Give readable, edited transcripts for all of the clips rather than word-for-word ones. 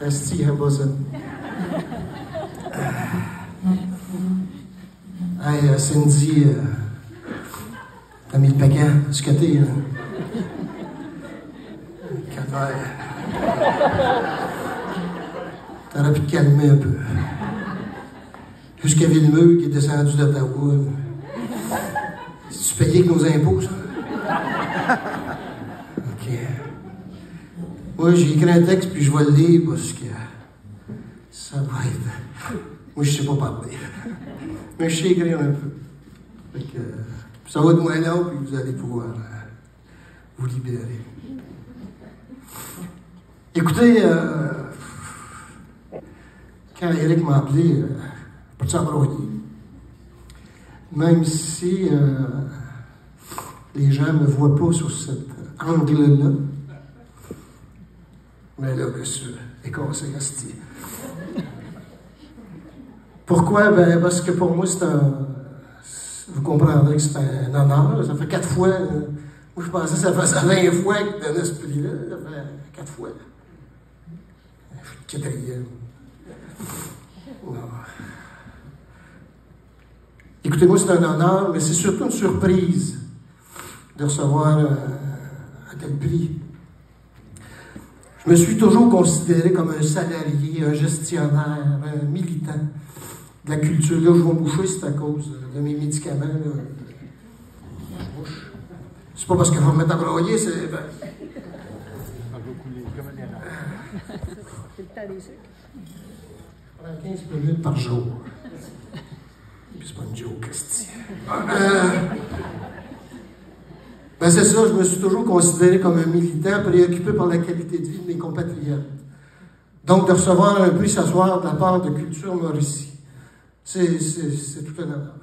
Asti, il n'y a pas ça. Hey, Cindy, t'as mis le paquet du côté, là. T'aurais pu te calmer un peu. Jusqu'à Villemeux, qui est descendu d'Ottawa. Si tu payais avec nos impôts, ça? OK. Moi, j'ai écrit un texte, puis je vais le lire, parce que ça va être... Moi, je sais pas parler. Mais je sais écrire un peu. Fait que, ça va être moins long, puis vous allez pouvoir vous libérer. Écoutez, quand Eric m'a appelé, pour s'embrouiller, même si les gens ne me voient pas sur cet angle-là, mais là, monsieur, écossais, asti. Pourquoi? Ben, parce que pour moi, c'est un... Vous comprendrez que c'est un honneur. Ça fait 4 fois. Moi, je pensais que ça faisait 20 fois que dans ce prix-là. Ça fait 4 fois. Je suis le 4e. Écoutez-moi, c'est un honneur, mais c'est surtout une surprise de recevoir un tel prix. Je me suis toujours considéré comme un salarié, un gestionnaire, un militant de la culture. Là, je vais me boucher, c'est à cause de mes médicaments. Là. Je bouche. C'est pas parce qu'il faut me mettre à broyer, c'est... Ben... C'est le temps des sucres. Je prends 15 minutes par jour. Puis c'est pas une joke, Christy. Ben c'est ça, je me suis toujours considéré comme un militant préoccupé par la qualité de vie de mes compatriotes. Donc, de recevoir un prix s'asseoir de la part de Culture Mauricie, c'est tout un honneur.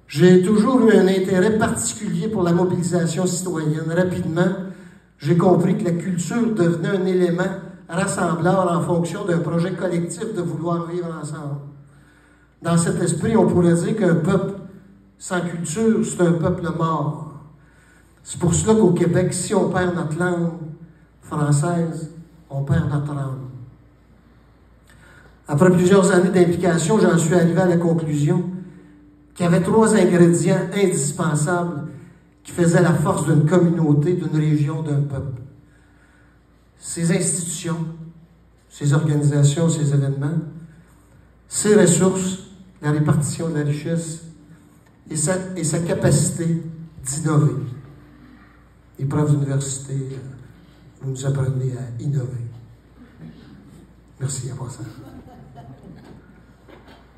J'ai toujours eu un intérêt particulier pour la mobilisation citoyenne. Rapidement, j'ai compris que la culture devenait un élément rassembleur en fonction d'un projet collectif de vouloir vivre ensemble. Dans cet esprit, on pourrait dire qu'un peuple sans culture, c'est un peuple mort. C'est pour cela qu'au Québec, si on perd notre langue française, on perd notre âme. Après plusieurs années d'implication, j'en suis arrivé à la conclusion qu'il y avait 3 ingrédients indispensables qui faisaient la force d'une communauté, d'une région, d'un peuple. Ses institutions, ses organisations, ses événements, ses ressources, la répartition de la richesse et sa capacité d'innover. Les profs d'université, vous nous apprenez à innover. Merci à passant.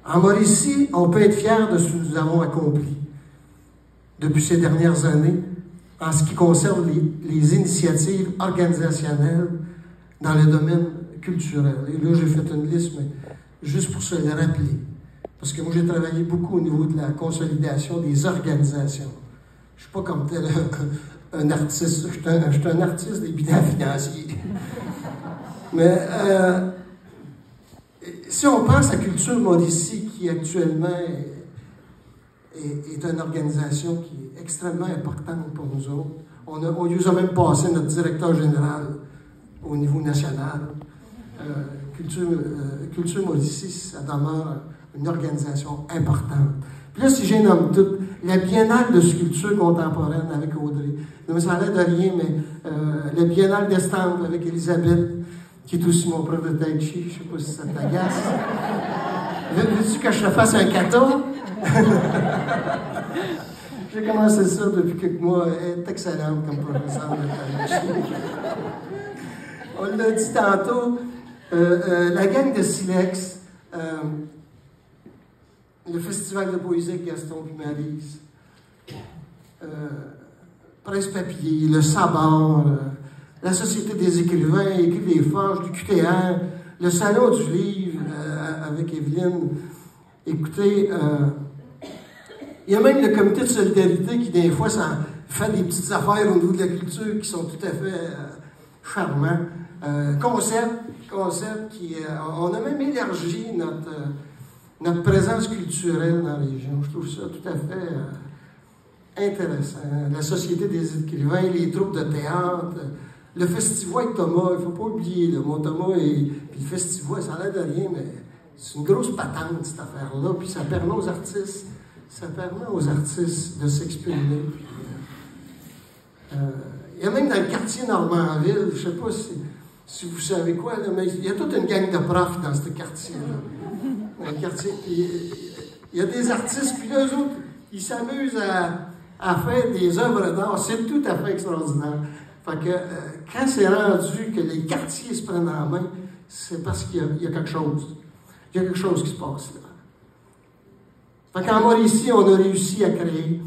En Mauricie, on peut être fier de ce que nous avons accompli depuis ces dernières années en ce qui concerne les initiatives organisationnelles dans le domaine culturel. Et là, j'ai fait une liste, mais juste pour se le rappeler. Parce que moi, j'ai travaillé beaucoup au niveau de la consolidation des organisations. Je ne suis pas comme tel un artiste. Je suis un artiste des bilans financiers. Mais si on pense à Culture Mauricie, qui actuellement est une organisation qui est extrêmement importante pour nous autres, on nous a même passé notre directeur général au niveau national. Culture Mauricie, ça demeure une organisation importante. Puis là, si j'ai nommé tout, la Biennale de sculpture contemporaine avec Audrey, donc ça a l'air de rien, mais la Biennale d'estampes avec Elisabeth, qui est aussi mon prof de tai chi, je ne sais pas si ça t'agace. Veux-tu que je te fasse un cadeau? J'ai commencé ça depuis quelques mois. Elle est excellente comme professeur de tai chi. On l'a dit tantôt, la gang de Silex, le Festival de poésie avec Gaston Pimarise, Presse Papier, le Sabord, la Société des écrivains, Écrit des Forges, du QTR, le Salon du Livre avec Evelyne. Écoutez, il y a même le Comité de solidarité qui, des fois, ça fait des petites affaires au niveau de la culture qui sont tout à fait charmants. Concept qui... on a même élargi notre... notre présence culturelle dans la région. Je trouve ça tout à fait intéressant. La Société des écrivains, les troupes de théâtre, le festival avec Thomas, il ne faut pas oublier, le mot Thomas et puis le festival, ça a l'air de rien, mais c'est une grosse patente, cette affaire-là, puis ça permet aux artistes de s'exprimer. Il y a même dans le quartier Normandville, je ne sais pas si vous savez quoi, là, mais il y a toute une gang de profs dans ce quartier-là. Dans le quartier, puis, il y a des artistes, puis là, eux autres, ils s'amusent à faire des œuvres d'art. C'est tout à fait extraordinaire. Fait que quand c'est rendu que les quartiers se prennent en main, c'est parce qu'il y a quelque chose. Il y a quelque chose qui se passe là. Fait qu'en Mauricie, on a réussi à créer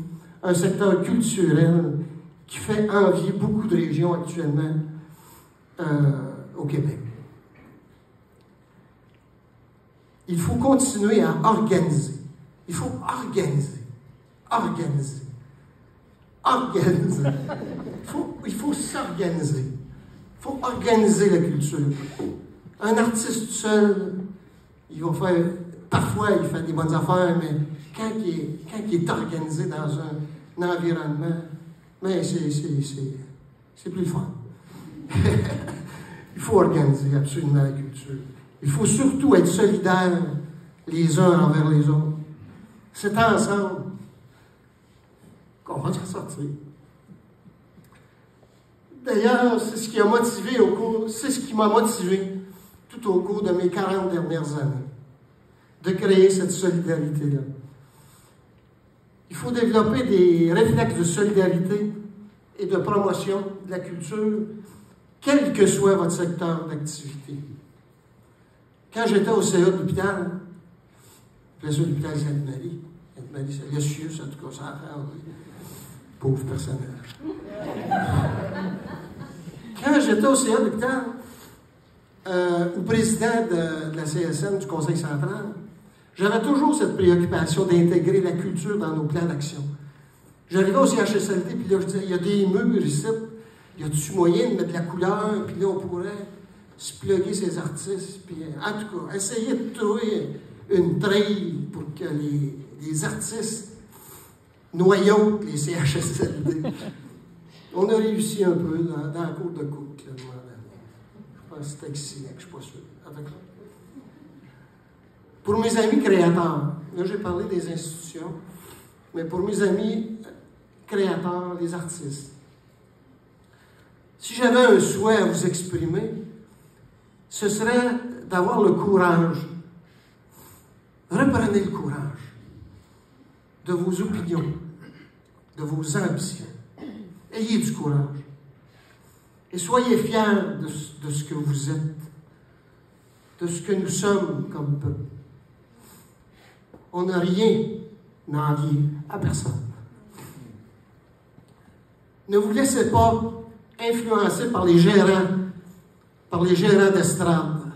un secteur culturel qui fait envier beaucoup de régions actuellement au Québec. Il faut continuer à organiser. Il faut organiser. Organiser. Organiser. Il faut s'organiser. Il faut organiser la culture. Un artiste seul, il va faire... Parfois, il fait des bonnes affaires, mais quand il est organisé dans un environnement, mais c'est plus le fun. Il faut organiser absolument la culture. Il faut surtout être solidaires les uns envers les autres. C'est ensemble qu'on va s'en sortir. D'ailleurs, c'est ce qui m'a motivé tout au cours de mes 40 dernières années, de créer cette solidarité-là. Il faut développer des réflexes de solidarité et de promotion de la culture, quel que soit votre secteur d'activité. Quand j'étais au CA de l'hôpital, je faisais l'hôpital Sainte-Marie. Sainte-Marie, c'est Lucius, en tout cas, ça a fait, pauvre personnage. Quand j'étais au CA de l'hôpital, ou président de la CSN, du Conseil central, j'avais toujours cette préoccupation d'intégrer la culture dans nos plans d'action. J'arrivais au CHSLD, puis là, je disais, il y a des murs ici, y a-tu moyen de mettre de la couleur, puis là, on pourrait se plugger ces artistes, puis en tout cas, essayer de trouver une treille pour que les artistes noyautent les CHSLD. On a réussi un peu dans la cour de Cook, là, je pense que c'était ici, je ne suis pas sûr. Pour mes amis créateurs, là j'ai parlé des institutions, mais pour mes amis créateurs, les artistes, si j'avais un souhait à vous exprimer, ce serait d'avoir le courage. Reprenez le courage de vos opinions, de vos ambitions. Ayez du courage. Et soyez fiers de ce que vous êtes, de ce que nous sommes comme peuple. On n'a rien à envier à personne. Ne vous laissez pas influencer par les gérants d'estrade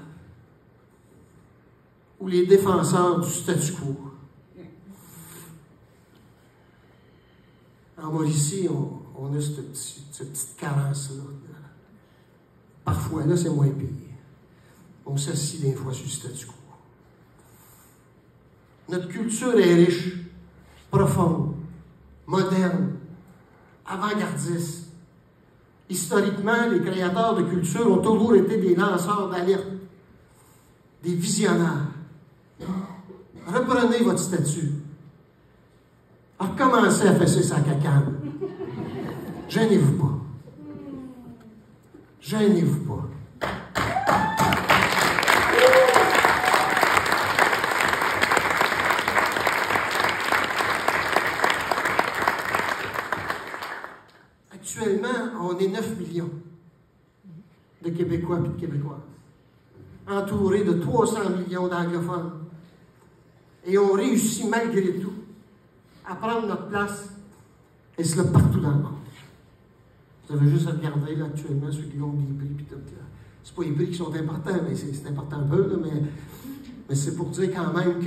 ou les défenseurs du statu quo. En Mauricie, on a cette petite carence-là. Parfois, là, c'est moins pire. On s'assied des fois sur le statu quo. Notre culture est riche, profonde, moderne, avant-gardiste. Historiquement, les créateurs de culture ont toujours été des lanceurs d'alerte, des visionnaires. Reprenez votre statut. Recommencez à fesser sa cacane. Gênez-vous pas. Gênez-vous pas. Actuellement, on est 9 millions de Québécois et de Québécoises, entourés de 300 millions d'anglophones. Et on réussit malgré tout à prendre notre place, et c'est là partout dans le monde. Vous avez juste à regarder là, actuellement ceux qui ont des prix, puis tout. C'est pas les prix qui sont importants, mais c'est important un peu, là, mais c'est pour dire quand même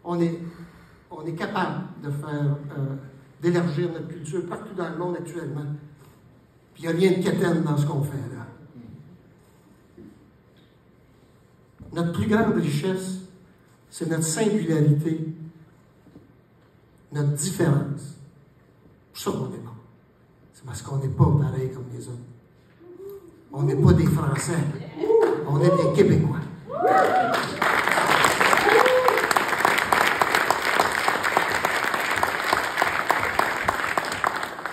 qu'on est capable de faire, d'élargir notre culture partout dans le monde actuellement. Puis il n'y a rien de quétaine dans ce qu'on fait là. Notre plus grande richesse, c'est notre singularité, notre différence. Pour ça qu'on est bon. C'est parce qu'on n'est pas pareil comme les autres. On n'est pas des Français. On est des Québécois.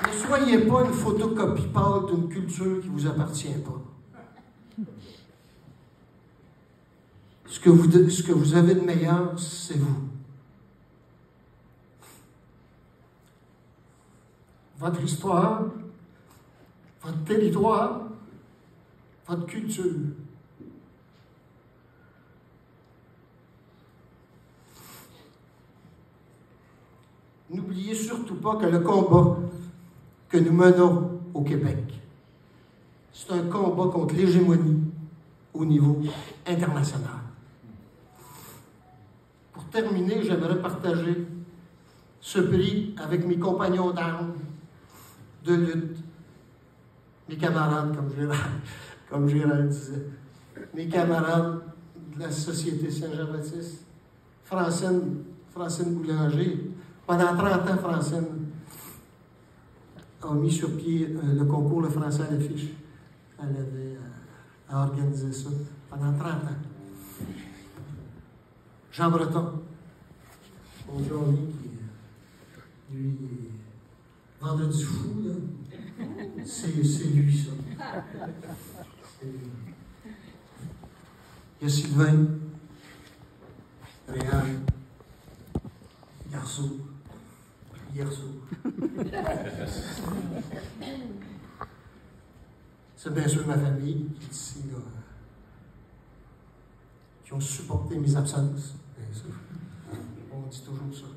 Ne soyez pas une photocopie pâle d'une culture qui ne vous appartient pas. Ce que vous avez de meilleur, c'est vous. Votre histoire, votre territoire, votre culture. N'oubliez surtout pas que le combat que nous menons au Québec, c'est un combat contre l'hégémonie au niveau international. Pour terminer, j'aimerais partager ce prix avec mes compagnons d'armes de lutte, mes camarades, comme Gérald disait, mes camarades de la Société Saint-Jean-Baptiste, Francine Boulanger. Pendant 30 ans, Francine a mis sur pied le concours Le Français à l'affiche. Elle avait organisé ça pendant 30 ans. Jean Breton, mon Johnny, qui, lui, Vendredi fou, là, c'est lui, ça. C'est lui. Il y a Sylvain, Réal, Garceau, c'est bien sûr ma famille qui est ici, là, qui ont supporté mes absences, bien sûr. On dit toujours ça.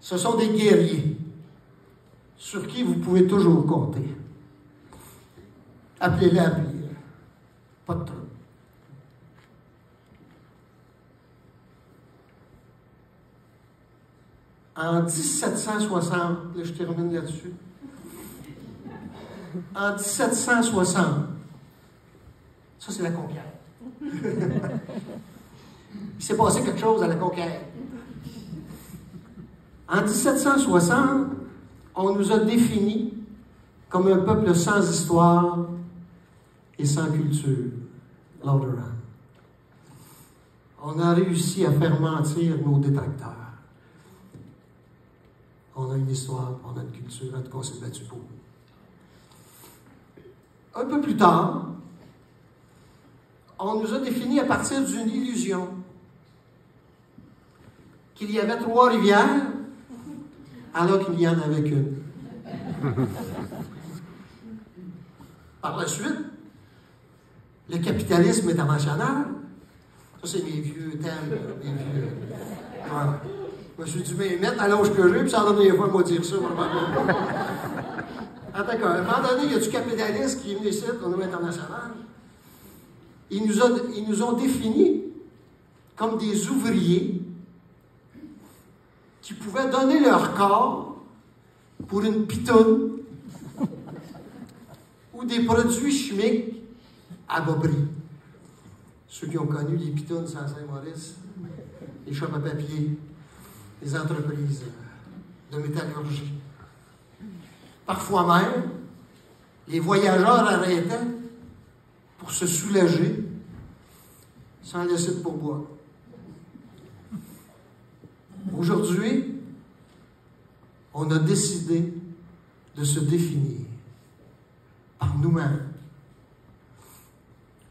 Ce sont des guerriers sur qui vous pouvez toujours compter. Appelez-les, appelez-les. Pas de trouble. En 1760, là je termine là-dessus. En 1760, ça c'est la conquête. Il s'est passé quelque chose à la conquête. En 1760, on nous a définis comme un peuple sans histoire et sans culture. Lauderham. On a réussi à faire mentir nos détracteurs. On a une histoire, on a une culture, en tout cas, on s'est battu pour. Un peu plus tard, on nous a définis à partir d'une illusion qu'il y avait 3 rivières, alors qu'il n'y en avait qu'une. Par la suite, le capitalisme international, ça c'est mes vieux thèmes, mes vieux. Voilà. Je me suis dit, mais mettre à l'âge que j'ai, puis ça en dernière fois, moi dire ça, probablement. D'accord. À un moment donné, il y a du capitalisme qui est venu ici, au niveau international. Ils nous ont définis comme des ouvriers qui pouvaient donner leur corps pour une pitoune ou des produits chimiques à bas prix. Ceux qui ont connu les pitounes sans Saint-Maurice, les shops à papier, les entreprises de métallurgie. Parfois même, les voyageurs arrêtaient pour se soulager sans laisser de pourboire. Aujourd'hui, on a décidé de se définir par nous-mêmes,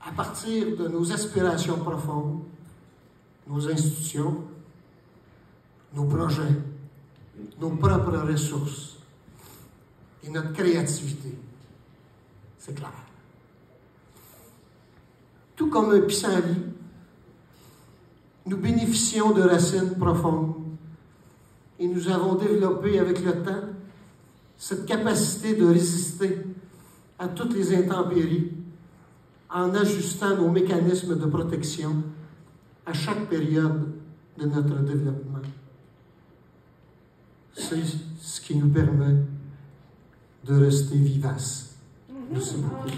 à partir de nos aspirations profondes, nos institutions, nos projets, nos propres ressources et notre créativité. C'est clair. Tout comme un pissenlit, nous bénéficions de racines profondes et nous avons développé avec le temps cette capacité de résister à toutes les intempéries en ajustant nos mécanismes de protection à chaque période de notre développement. C'est ce qui nous permet de rester vivaces. Merci beaucoup.